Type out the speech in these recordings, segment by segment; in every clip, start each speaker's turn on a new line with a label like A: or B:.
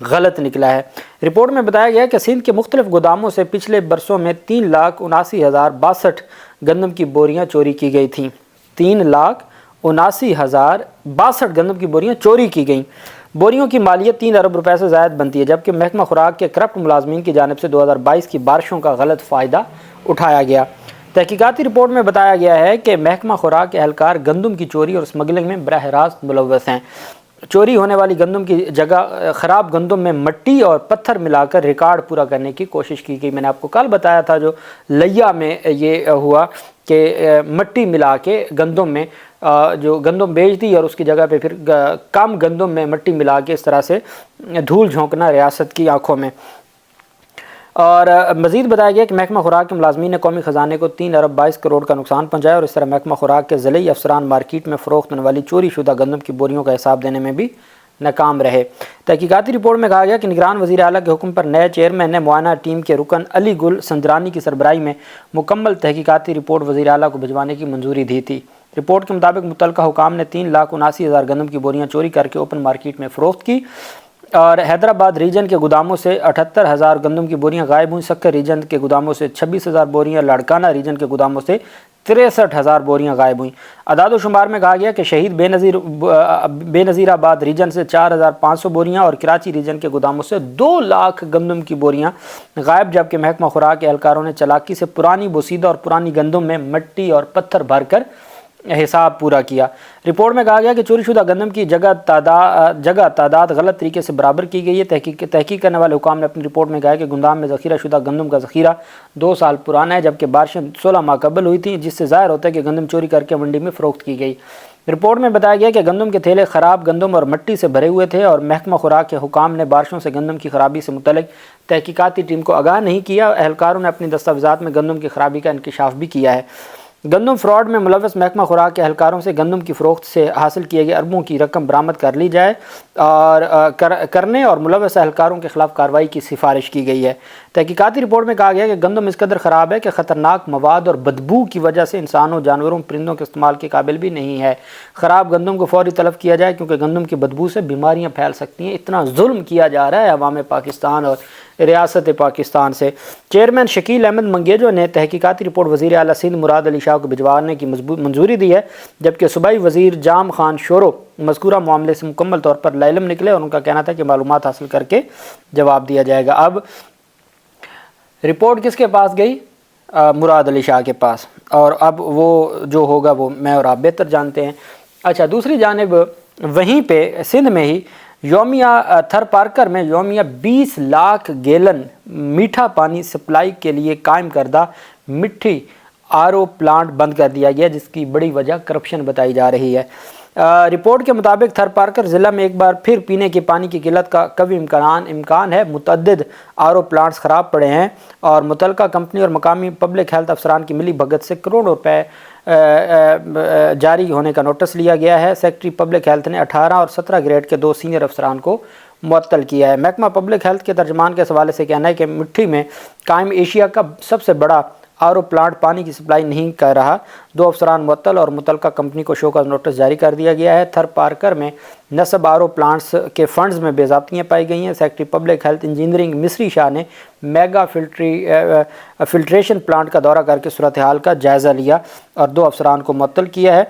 A: غلط نکلا ہے۔ رپورٹ میں بتایا گیا کہ سندھ کے مختلف گوداموں سے پچھلے برسوں میں 3,79,062 گندم کی بوریاں چوری کی گئی تھیں۔ 3,79,062 گندم کی بوریاں چوری کی گئیں۔ بوریوں کی مالیت 3 ارب روپے سے زائد بنتی ہے، جبکہ محکمہ خوراک کے کرپٹ ملازمین کی جانب سے 2022 کی بارشوں کا غلط فائدہ اٹھایا گیا۔ تحقیقاتی رپورٹ میں بتایا گیا ہے کہ محکمہ خوراک کے اہلکار گندم کی چوری اور اسمگلنگ میں براہ راست ملوث ہیں۔ چوری ہونے والی گندم کی جگہ خراب گندم میں مٹی اور پتھر ملا کر ریکارڈ پورا کرنے کی کوشش کی گئی۔ میں نے آپ کو کل بتایا تھا جو لیا میں یہ ہوا کہ مٹی ملا کے گندم میں جو گندم بیچ دی اور اس کی جگہ پہ پھر کم گندم میں مٹی ملا کے اس طرح سے دھول جھونکنا ریاست کی آنکھوں میں۔ اور مزید بتایا گیا کہ محکمہ خوراک کے ملازمین نے قومی خزانے کو 3 ارب 22 کروڑ کا نقصان پہنچایا اور اس طرح محکمہ خوراک کے ضلعی افسران مارکیٹ میں فروخت ہونے والی چوری شدہ گندم کی بوریوں کا حساب دینے میں بھی ناکام رہے۔ تحقیقاتی رپورٹ میں کہا گیا کہ نگران وزیر اعلیٰ کے حکم پر نئے چیئرمین نے معائنہ ٹیم کے رکن علی گل سنجرانی کی سربراہی میں مکمل تحقیقاتی رپورٹ وزیر اعلیٰ کو بھجوانے کی منظوری دی تھی۔ رپورٹ کے مطابق متعلقہ حکام نے 3,79,000 گندم کی بوریاں چوری کر کے اوپن مارکیٹ میں فروخت کی اور حیدرآباد ریجن کے گوداموں سے 78,000 گندم کی بوریاں غائب ہوئیں۔ سکر ریجن کے گوداموں سے 26,000 بوریاں، لاڑکانہ ریجن کے گوداموں سے 63,000 بوریاں غائب ہوئیں۔ اعداد و شمار میں کہا گیا کہ شہید بے نظیر آباد ریجن سے 4,500 بوریاں اور کراچی ریجن کے گوداموں سے 2 لاکھ گندم کی بوریاں غائب، جبکہ محکمہ خوراک کے اہلکاروں نے چالاکی سے پرانی بوسیدہ اور پرانی گندم میں مٹی اور پتھر بھر کر حساب پورا کیا۔ رپورٹ میں کہا گیا کہ چوری شدہ گندم کی جگہ تعداد غلط طریقے سے برابر کی گئی ہے۔ تحقیق کرنے والے حکام نے اپنی رپورٹ میں کہا کہ گودام میں ذخیرہ شدہ گندم کا ذخیرہ 2 سال پرانا ہے، جبکہ بارشیں 16 ماہ قبل ہوئی تھیں، جس سے ظاہر ہوتا ہے کہ گندم چوری کر کے منڈی میں فروخت کی گئی۔ رپورٹ میں بتایا گیا کہ گندم کے تھیلے خراب گندم اور مٹی سے بھرے ہوئے تھے اور محکمہ خوراک کے حکام نے بارشوں سے گندم کی خرابی سے متعلق تحقیقاتی ٹیم کو آگاہ نہیں کیا۔ اہلکاروں نے اپنی دستاویزات میں گندم کی خرابی کا انکشاف بھی کیا ہے۔ گندم فراڈ میں ملوث محکمہ خوراک کے اہلکاروں سے گندم کی فروخت سے حاصل کیے گئے اربوں کی رقم برآمد کر لی جائے اور کرنے اور ملوث اہلکاروں کے خلاف کارروائی کی سفارش کی گئی ہے۔ تحقیقاتی رپورٹ میں کہا گیا کہ گندم اس قدر خراب ہے کہ خطرناک مواد اور بدبو کی وجہ سے انسانوں، جانوروں، پرندوں کے استعمال کے قابل بھی نہیں ہے۔ خراب گندم کو فوری تلف کیا جائے کیونکہ گندم کی بدبو سے بیماریاں پھیل سکتی ہیں۔ اتنا ظلم کیا جا رہا ہے عوام پاکستان اور ریاست پاکستان سے۔ چیئرمین شکیل احمد منگیجو نے تحقیقاتی رپورٹ وزیر اعلیٰ سندھ مراد علی شاہ کو بھجوانے کی منظوری دی ہے، جبکہ صوبائی وزیر جام خان شورو مذکورہ معاملے سے مکمل طور پر لا علم نکلے اور ان کا کہنا تھا کہ معلومات حاصل کر کے جواب دیا جائے گا۔ اب رپورٹ کس کے پاس گئی؟ مراد علی شاہ کے پاس، اور اب وہ جو ہوگا وہ میں اور آپ بہتر جانتے ہیں۔ اچھا، دوسری جانب وہیں پہ سندھ میں ہی یومیہ تھر پارکر میں یومیہ 20 لاکھ گیلن میٹھا پانی سپلائی کے لیے قائم کردہ مٹھی RO پلانٹ بند کر دیا گیا، جس کی بڑی وجہ کرپشن بتائی جا رہی ہے۔ رپورٹ کے مطابق تھر پارکر ضلع میں ایک بار پھر پینے کے پانی کی قلت کا قوی امکان ہے۔ متعدد RO پلانٹس خراب پڑے ہیں اور متعلقہ کمپنی اور مقامی پبلک ہیلتھ افسران کی ملی بھگت سے کروڑوں روپے جاری ہونے کا نوٹس لیا گیا ہے۔ سیکرٹری پبلک ہیلتھ نے 18 اور 17 گریڈ کے 2 سینئر افسران کو معطل کیا ہے۔ محکمہ پبلک ہیلتھ کے ترجمان کے حوالے سے کہنا ہے کہ مٹھی میں قائم ایشیا کا سب سے بڑا RO پلانٹ پانی کی سپلائی نہیں کر رہا۔ 2 افسران معطل اور متعلقہ کمپنی کو شو کاز نوٹس جاری کر دیا گیا ہے۔ تھر پارکر میں نصب RO پلانٹس کے فنڈز میں بے ضابطگیاں پائی گئی ہیں۔ سیکرٹری پبلک ہیلتھ انجینئرنگ مصری شاہ نے میگا فلٹریشن پلانٹ کا دورہ کر کے صورتحال کا جائزہ لیا اور 2 افسران کو معطل کیا ہے۔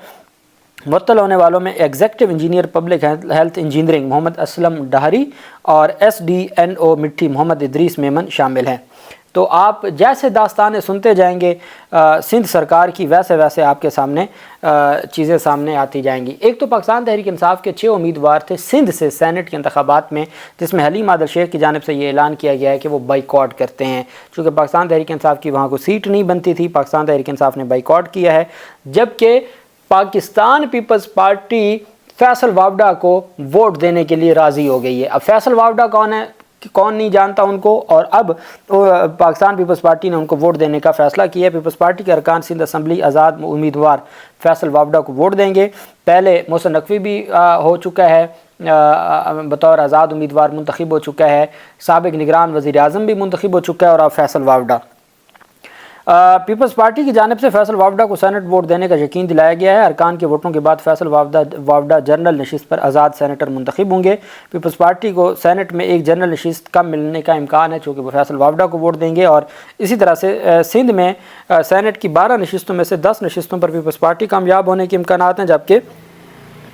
A: معطل ہونے والوں میں executive engineer public health engineering Muhammad Aslam Dahri اور SDNO مٹھی محمد ادریس میمن شامل ہیں۔ تو آپ جیسے داستانیں سنتے جائیں گے سندھ سرکار کی، ویسے ویسے آپ کے سامنے چیزیں سامنے آتی جائیں گی۔ ایک تو پاکستان تحریک انصاف کے 6 امیدوار تھے سندھ سے سینٹ کے انتخابات میں، جس میں حلیم عادل شیخ کی جانب سے یہ اعلان کیا گیا ہے کہ وہ بائیکاٹ کرتے ہیں، چونکہ پاکستان تحریک انصاف کی وہاں کو سیٹ نہیں بنتی تھی۔ پاکستان تحریک انصاف نے بائیکاٹ کیا ہے، جبکہ پاکستان پیپلز پارٹی فیصل وابڈا کو ووٹ دینے کے لیے راضی ہو گئی ہے۔ اب فیصل وابڈا کون ہے، کون نہیں جانتا ان کو، اور اب پاکستان پیپلز پارٹی نے ان کو ووٹ دینے کا فیصلہ کیا ہے۔ پیپلز پارٹی کے ارکان سندھ اسمبلی آزاد امیدوار فیصل وابڈا کو ووٹ دیں گے۔ پہلے محسن نقوی بھی ہو چکا ہے، بطور آزاد امیدوار منتخب ہو چکا ہے۔ سابق نگران وزیر اعظم بھی منتخب ہو چکا ہے، اور اب فیصل وابڈا۔ پیپلز پارٹی کی جانب سے فیصل وافدہ کو سینٹ ووٹ دینے کا یقین دلایا گیا ہے۔ ارکان کے ووٹوں کے بعد فیصل وافدہ جنرل نشست پر آزاد سینیٹر منتخب ہوں گے۔ پیپلز پارٹی کو سینٹ میں ایک جنرل نشست کم ملنے کا امکان ہے چونکہ وہ فیصل وافدہ کو ووٹ دیں گے، اور اسی طرح سے سندھ میں سینٹ کی 12 نشستوں میں سے 10 نشستوں پر پیپلز پارٹی کامیاب ہونے کے امکانات ہیں، جبکہ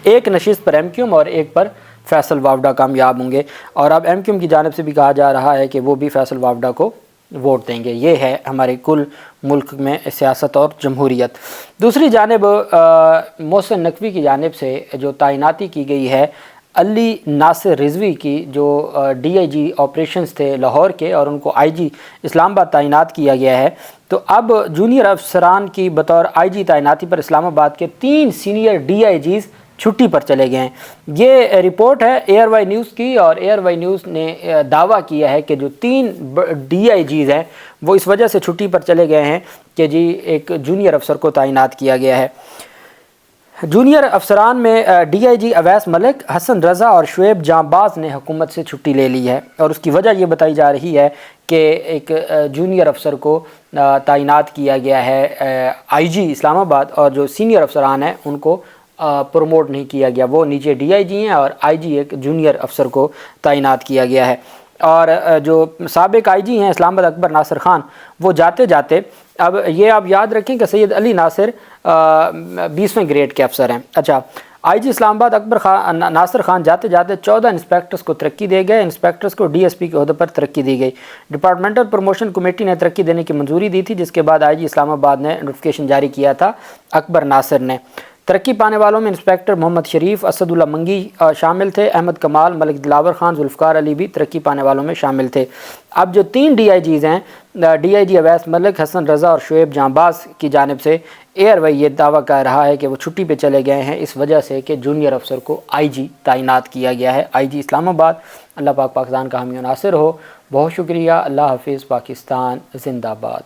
A: ایک نشست پر ایم کیو ایم اور ایک پر فیصل وافدہ کامیاب ہوں گے، اور اب ایم کیو ایم کی جانب سے بھی کہا جا رہا ہے کہ وہ بھی فیصل وافدہ کو ووٹ دیں گے۔ یہ ہے ہمارے کل ملک میں سیاست اور جمہوریت۔ دوسری جانب محسن نقوی کی جانب سے جو تعیناتی کی گئی ہے علی ناصر رضوی کی، جو ڈی آئی جی آپریشنز تھے لاہور کے، اور ان کو آئی جی اسلام آباد تعینات کیا گیا ہے، تو اب جونیئر افسران کی بطور آئی جی تعیناتی پر اسلام آباد کے 3 سینئر ڈی آئی جیز چھٹی پر چلے گئے ہیں۔ یہ رپورٹ ہے ایئر وائی نیوز کی، اور ایئر وائی نیوز نے دعویٰ کیا ہے کہ جو 3 ڈی آئی جیز ہیں وہ اس وجہ سے چھٹی پر چلے گئے ہیں کہ جی ایک جونیئر افسر کو تعینات کیا گیا ہے۔ جونیئر افسران میں ڈی آئی جی اویس ملک، حسن رضا اور شعیب جانباز نے حکومت سے چھٹی لے لی ہے، اور اس کی وجہ یہ بتائی جا رہی ہے کہ ایک جونیئر افسر کو تعینات کیا گیا ہے آئی جی اسلام آباد، اور جو سینئر افسران ہیں ان کو پروموٹ نہیں کیا گیا، وہ نیچے ڈی آئی جی ہیں اور آئی جی ایک جونیئر افسر کو تعینات کیا گیا ہے۔ اور جو سابق آئی جی ہیں اسلام آباد اکبر ناصر خان، وہ جاتے جاتے، اب یہ آپ یاد رکھیں کہ سید علی ناصر 20ویں گریڈ کے افسر ہیں۔ اچھا، آئی جی اسلام آباد اکبر ناصر خان جاتے جاتے 14 انسپیکٹرز کو ترقی دے گئے، انسپیکٹرز کو ڈی ایس پی کے عہدے پر ترقی دی گئی۔ ڈپارٹمنٹل پروموشن کمیٹی نے ترقی دینے کی منظوری دی تھی، جس کے بعد آئی جی اسلام آباد نے نوٹیفیکیشن جاری کیا تھا اکبر ناصر نے۔ ترقی پانے والوں میں انسپیکٹر محمد شریف، اسد اللہ منگی شامل تھے، احمد کمال، ملک دلاور خان، ذوالفقار علی بھی ترقی پانے والوں میں شامل تھے۔ اب جو 3 ڈی آئی جیز ہیں، ڈی آئی جی اویس ملک، حسن رضا اور شعیب جانباز کی جانب سے ایئر وائی یہ دعویٰ کر رہا ہے کہ وہ چھٹی پہ چلے گئے ہیں اس وجہ سے کہ جونیئر افسر کو آئی جی تعینات کیا گیا ہے، آئی جی اسلام آباد۔ اللہ پاک پاکستان کا حامی و ناصر ہو۔ بہت شکریہ، اللہ حافظ، پاکستان زندہ باد۔